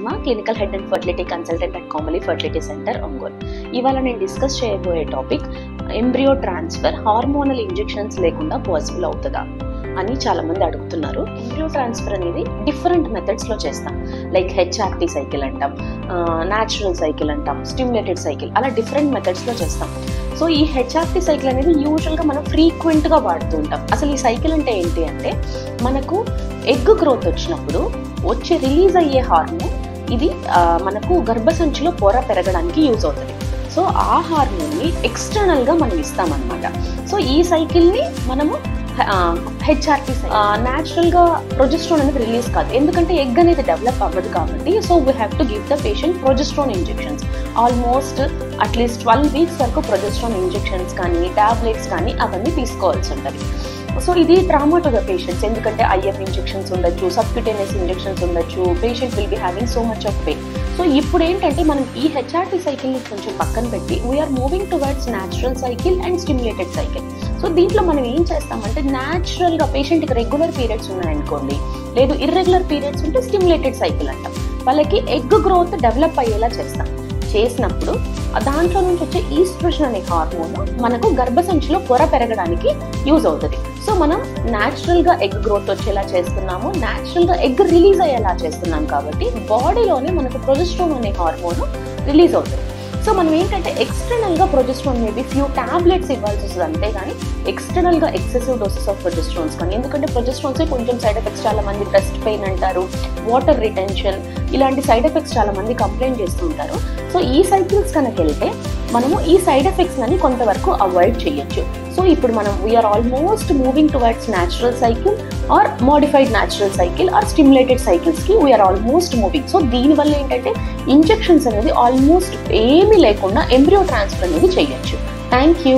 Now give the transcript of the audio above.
Sharma, Clinical Head and Fertility Consultant at Komali Fertility Center, Ongole. ఇవాళ నేను discuss చేయబోయే topic embryo transfer hormonal injections లేకుండా possible అవుతుందా అని చాలా మంది అడుగుతున్నారు. ఎంబ్రియో ట్రాన్స్ఫర్ అనేది డిఫరెంట్ మెథడ్స్లో చేస్తాం. లైక్ హెచ్ఆర్టీ సైకిల్ అంటాం, న్యాచురల్ సైకిల్ అంటాం, స్టిమ్యులేటెడ్ సైకిల్, అలా డిఫరెంట్ మెథడ్స్లో చేస్తాం. సో ఈ హెచ్ఆర్టీ సైకిల్ అనేది యూజువల్గా మనం ఫ్రీక్వెంట్గా వాడుతూ ఉంటాం. అసలు ఈ సైకిల్ అంటే ఏంటి అంటే, మనకు ఎగ్ గ్రోత్ వచ్చినప్పుడు వచ్చి రిలీజ్ అయ్యే హార్మోన్ ఇది మనకు గర్భసంచిలో పొర పెరగడానికి యూజ్ అవుతుంది. సో ఆ హార్మోన్ని ఎక్స్టర్నల్గా మనం ఇస్తామన్నమాట. సో ఈ సైకిల్ని మనము హెచ్ఆర్టీ న్యాచురల్గా ప్రొజెస్ట్రాన్ అనేది రిలీజ్ కాదు, ఎందుకంటే ఎగ్ అనేది డెవలప్ అవ్వదు కాబట్టి. So we have to give the patient progesterone injections. Almost at least 12 weeks వరకు ప్రొజెస్ట్రాన్ ఇంజెక్షన్స్ కానీ టాబ్లెట్స్ కానీ అవన్నీ తీసుకోవాల్సి ఉంటుంది. సో ఇది ట్రామా టు ద పేషెంట్స్, ఎందుకంటే ఐఎఫ్ ఇంజెక్షన్స్ ఉండొచ్చు, సబ్క్యూటేనియస్ ఇంజెక్షన్స్ ఉండొచ్చు, patient will be having so much of pain. So ఇప్పుడు ఏంటంటే మనం ఈ హెచ్ఆర్టీ సైకిల్ని కొంచెం పక్కన పెట్టి we're moving towards natural cycle and stimulated cycle. So దీంట్లో మనం ఏం చేస్తామంటే, న్యాచురల్గా పేషెంట్కి రెగ్యులర్ పీరియడ్స్ ఉన్నాయనుకోండి, లేదు ఇర్రెగ్యులర్ పీరియడ్స్ ఉంటే స్టిమ్యులేటెడ్ సైకిల్ అంటాం. వాళ్ళకి ఎగ్ గ్రోత్ డెవలప్ అయ్యేలా చేసినప్పుడు దాంట్లో నుంచి వచ్చే ఈస్ట్రోజన్ అనే హార్మోన్ మనకు గర్భసంచిలో పొర పెరగడానికి యూజ్ అవుతుంది. సో మనం న్యాచురల్గా ఎగ్ గ్రోత్ వచ్చేలా చేస్తున్నాము, న్యాచురల్గా ఎగ్ రిలీజ్ అయ్యేలా చేస్తున్నాం కాబట్టి బాడీలోనే మనకు ప్రొజెస్ట్రాన్ అనే హార్మోన్ రిలీజ్ అవుతుంది. సో మనం ఏంటంటే ఎక్స్టర్నల్గా ప్రొజెస్ట్రాన్ మేబీ ఫ్యూ టాబ్లెట్స్ ఇవ్వాల్సి వస్తుంది, అంతేగాని ఎక్స్టర్నల్గా ఎక్సెసివ్ డోసెస్ ఆఫ్ ప్రొజెస్ట్రాన్స్ కానీ, ఎందుకంటే ప్రొజెస్ట్రాన్సే కొంచెం సైడ్ ఎఫెక్ట్స్ చాలా మంది బ్రెస్ట్ పెయిన్ అంటారు, వాటర్ రిటెన్షన్, ఇలాంటి సైడ్ ఎఫెక్ట్స్ చాలా మంది కంప్లైంట్ చేస్తూ ఉంటారు. సో ఈ సైకిల్స్ కనుక వెళ్తే మనము ఈ సైడ్ ఎఫెక్ట్స్ అని కొంతవరకు అవాయిడ్ చేయొచ్చు. సో ఇప్పుడు మనం we're almost moving towards natural cycle or modified natural cycle or stimulated సైకిల్స్కి వీఆర్ ఆల్మోస్ట్ మూవింగ్. సో దీనివల్ల ఏంటంటే ఇంజెక్షన్స్ అనేది ఆల్మోస్ట్ ఏమీ లేకుండా ఎంబ్రియో ట్రాన్స్ఫర్ అనేది చేయొచ్చు. Thank you.